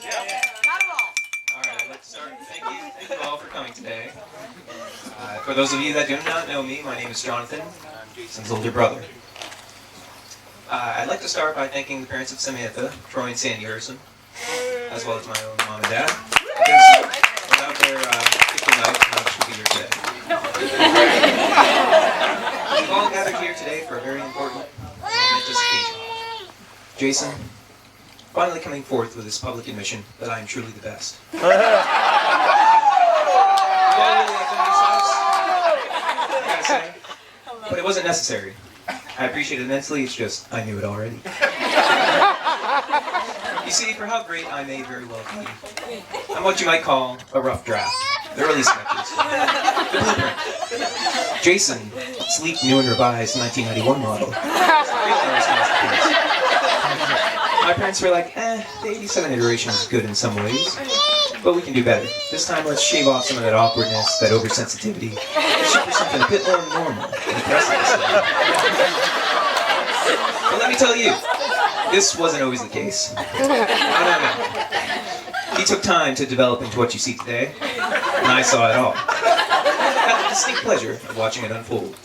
All right, I'd like to start. Thank you. Thank you all for coming today. For those of you that do not know me, my name is Jonathan. I'm Jason's older brother. I'd like to start by thanking the parents of Samantha, Troy and Sandy Urson, as well as my own mom and dad. Because without their gifted life, none of us would be here today. We've all gathered here today for a very important and momentous occasion. Jason finally coming forth with his public admission that I am truly the best. You all really identify I gotta say, but it wasn't necessary. I appreciate it immensely, it's just, I knew it already. You see, for how great I may very well be, I'm what you might call a rough draft. The early sketches. The blueprint. Jason, sleek, new and revised 1991 model. My parents were like, the 87 iteration is good in some ways, but we can do better. This time let's shave off some of that awkwardness, that oversensitivity, and shoot for something a bit more normal and impressive. But let me tell you, this wasn't always the case. No. He took time to develop into what you see today, and I saw it all. I had the distinct pleasure of watching it unfold.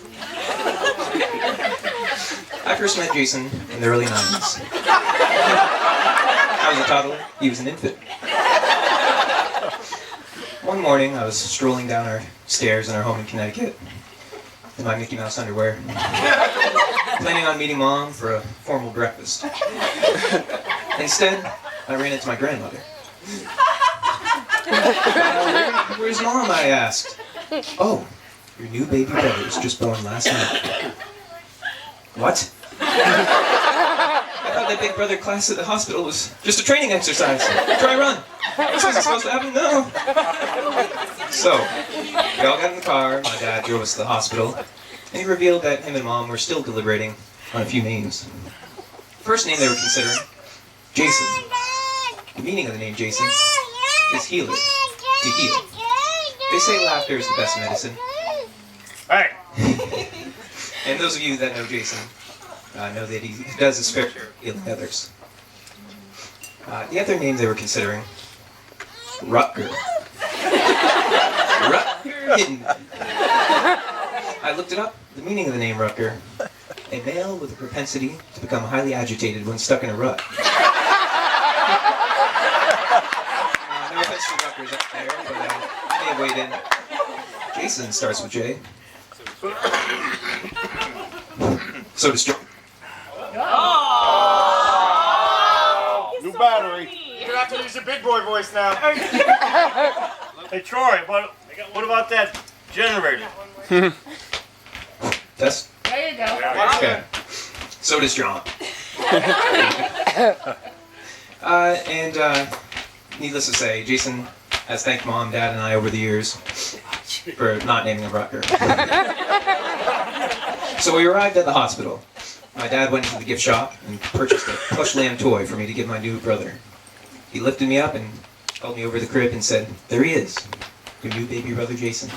I first met Jason in the early 90s. I was a toddler, he was an infant. One morning, I was strolling down our stairs in our home in Connecticut in my Mickey Mouse underwear, planning on meeting Mom for a formal breakfast. Instead, I ran into my grandmother. Where's Mom? I asked. Oh, your new baby brother was just born last night. What? I thought that big brother class at the hospital was just a training exercise. Try run. This wasn't supposed to happen, no. So, we all got in the car, my dad drove us to the hospital, and he revealed that him and Mom were still deliberating on a few names. First name they were considering, Jason. The meaning of the name Jason is healer, to heal. They say laughter is the best medicine. Hey! And those of you that know Jason know that he does his fair share of healing others. The other name they were considering, Rutger. Rutger. I looked it up. The meaning of the name Rutger: a male with a propensity to become highly agitated when stuck in a rut. No offense to Rutgers up there, but I may have weighed in. Jason starts with J. So does John. New battery. You're gonna have to use your big boy voice now. Hey Troy, what about that generator? Test? There you go. Okay. So does John. Needless to say, Jason has thanked Mom, Dad, and I over the years for not naming him Rutger. So we arrived at the hospital. My dad went into the gift shop and purchased a plush lamb toy for me to give my new brother. He lifted me up and held me over the crib and said, "There he is, your new baby brother Jason."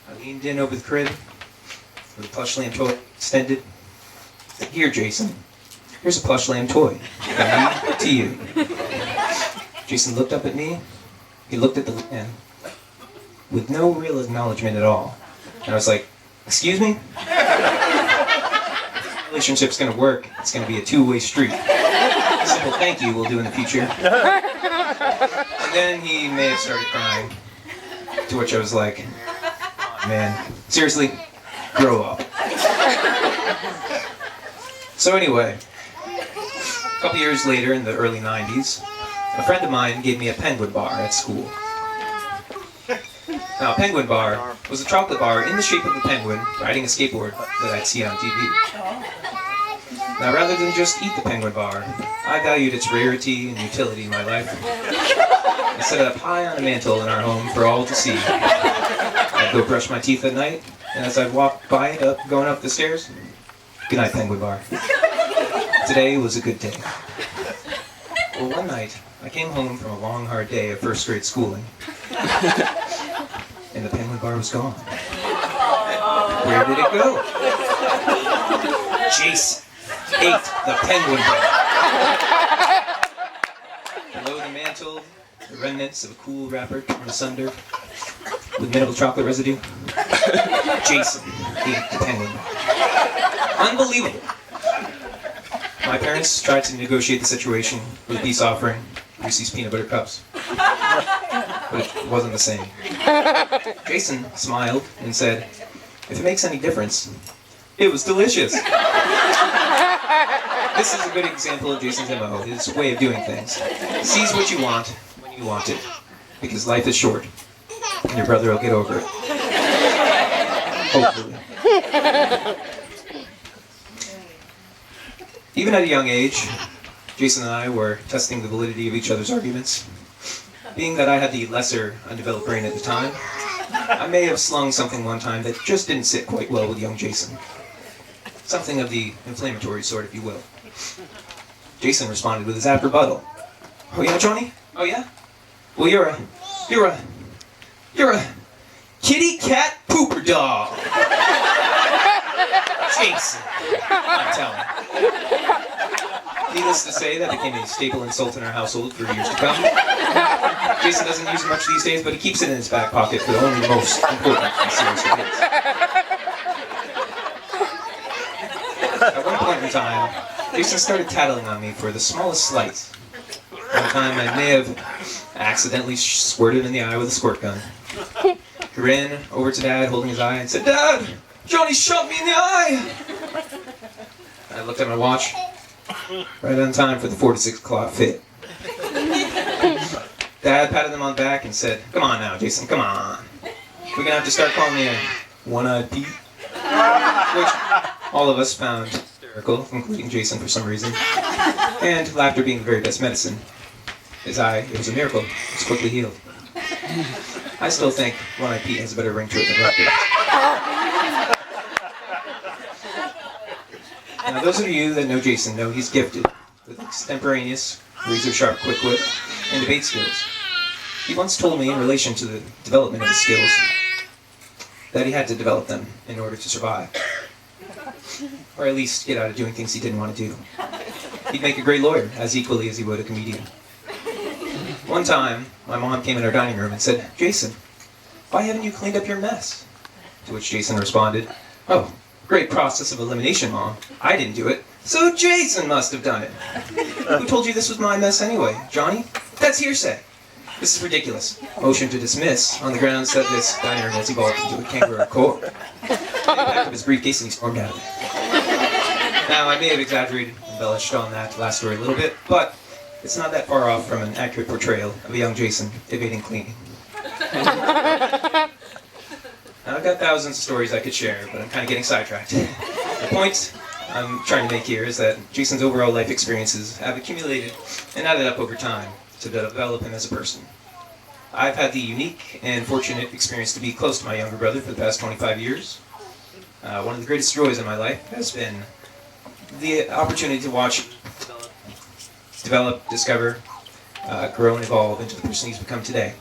I leaned in over the crib with a plush lamb toy extended. I said, "Here, Jason, here's a plush lamb toy. From me to you." Jason looked up at me. He looked at the lamb with no real acknowledgement at all. And I was like, "Excuse me?" Relationship's gonna work. It's gonna be a two-way street. A simple thank you will do in the future. And then he may have started crying. To which I was like, "Oh, man, seriously, grow up." So anyway, a couple years later, in the early 90s, a friend of mine gave me a penguin bar at school. Now, a penguin bar was a chocolate bar in the shape of a penguin riding a skateboard that I'd see on TV. Now, rather than just eat the penguin bar, I valued its rarity and utility in my life. I set it up high on a mantle in our home for all to see. I'd go brush my teeth at night, and as I'd walk by it going up the stairs, "Good night, penguin bar. Today was a good day." Well, one night, I came home from a long, hard day of first grade schooling, and the penguin bar was gone. Where did it go? Jason ate the penguin bar. For those the mantle, the remnants of a cool wrapper torn asunder with minimal chocolate residue. Jason, the penguin. Unbelievable. My parents tried to negotiate the situation with a peace offering, Reese's peanut butter cups. But it wasn't the same. Jason smiled and said, "If it makes any difference, it was delicious." This is a good example of Jason's MO, his way of doing things. Seize what you want when you want it, because life is short, and your brother will get over it. Hopefully. Even at a young age, Jason and I were testing the validity of each other's arguments. Being that I had the lesser undeveloped brain at the time, I may have slung something one time that just didn't sit quite well with young Jason. Something of the inflammatory sort, if you will. Jason responded with his apt rebuttal. "Oh yeah, Johnny? Oh yeah? Well, you're a kitty cat pooper dog." Jason, I'm telling. Needless to say, that became a staple insult in our household for years to come. Jason doesn't use it much these days, but he keeps it in his back pocket for the only most important and serious events. At one point in time, Jason started tattling on me for the smallest slights. One time I may have accidentally squirted him in the eye with a squirt gun. He ran over to Dad, holding his eye, and said, "Dad, Johnny shot me in the eye!" I looked at my watch, right on time for the 4 to 6 o'clock fit. Dad patted him on the back and said, "Come on now, Jason, come on. We're gonna have to start calling you One-Eyed Pete," which all of us found hysterical, including Jason for some reason. And laughter being the very best medicine. His eye, it was a miracle, it was quickly healed. I still think One-Eyed Pete has a better ring to it than Laughter. Now, those of you that know Jason know he's gifted with extemporaneous, razor-sharp quick wit, and debate skills. He once told me in relation to the development of his skills that he had to develop them in order to survive. Or at least get out of doing things he didn't want to do. He'd make a great lawyer, as equally as he would a comedian. One time, my mom came in our dining room and said, "Jason, why haven't you cleaned up your mess?" To which Jason responded, "Oh, great process of elimination, Mom. I didn't do it, so Jason must have done it." "Who told you this was my mess anyway, Johnny? That's hearsay. This is ridiculous. Motion to dismiss on the grounds that this dining room has evolved into a kangaroo court." He packed up his briefcase and he stormed out of it. Now, I may have exaggerated and embellished on that last story a little bit, but it's not that far off from an accurate portrayal of a young Jason evading cleaning. Now, I've got thousands of stories I could share, but I'm kind of getting sidetracked. The point I'm trying to make here is that Jason's overall life experiences have accumulated and added up over time to develop him as a person. I've had the unique and fortunate experience to be close to my younger brother for the past 25 years. One of the greatest joys in my life has been the opportunity to watch develop, discover, grow and evolve into the person he's become today.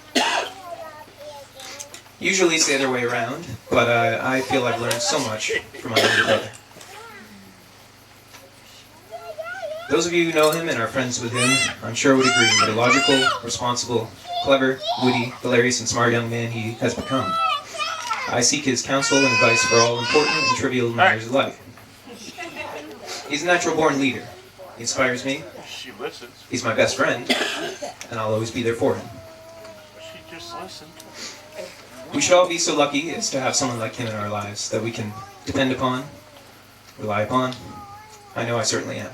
Usually it's the other way around, but I feel I've learned so much from my younger brother. Those of you who know him and are friends with him, I'm sure would agree what a logical, responsible, clever, witty, hilarious, and smart young man he has become. I seek his counsel and advice for all important and trivial matters of life. He's a natural-born leader. He inspires me. She listens. He's my best friend, and I'll always be there for him. She just listened. We should all be so lucky as to have someone like him in our lives that we can depend upon, rely upon. I know I certainly am.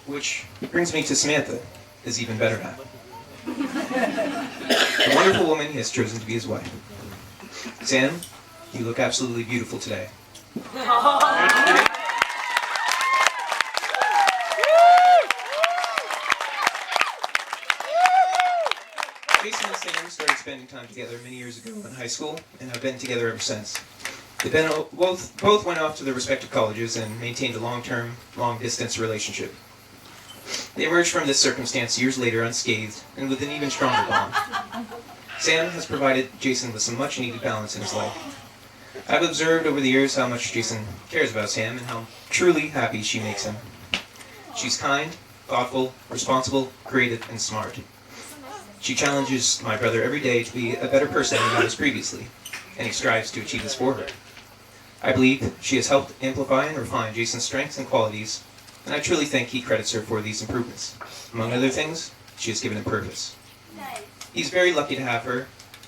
Which brings me to Samantha, his even better half. The wonderful woman he has chosen to be his wife. Sam, you look absolutely beautiful today. Jason and Sam started spending time together many years ago in high school and have been together ever since. They both went off to their respective colleges and maintained a long-term, long-distance relationship. They emerged from this circumstance years later unscathed and with an even stronger bond. Sam has provided Jason with some much-needed balance in his life. I've observed over the years how much Jason cares about Sam and how truly happy she makes him. She's kind, thoughtful, responsible, creative, and smart. She challenges my brother every day to be a better person than he was previously, and he strives to achieve this for her. I believe she has helped amplify and refine Jason's strengths and qualities, and I truly think he credits her for these improvements. Among other things, she has given him purpose. He's very lucky to have her.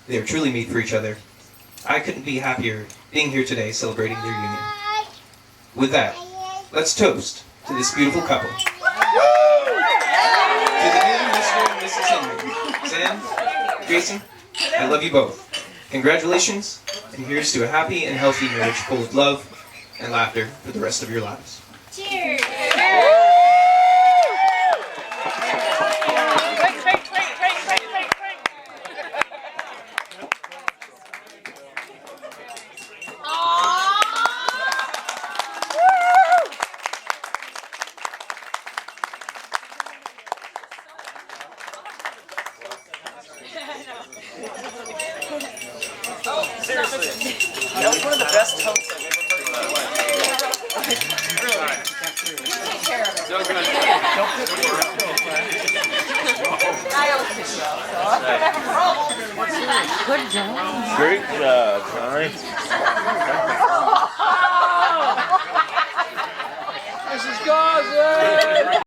They are truly made for each other. I couldn't be happier being here today celebrating their union. With that, let's toast to this beautiful couple. To the new Mr. and Mrs. Henry. Sam, Jason, I love you both. Congratulations, and here's to a happy and healthy marriage full of love and laughter for the rest of your lives. Cheers! Seriously, that was one of the best toasts I've ever heard in my life. Good job. Great job, Connie. This is Gaza!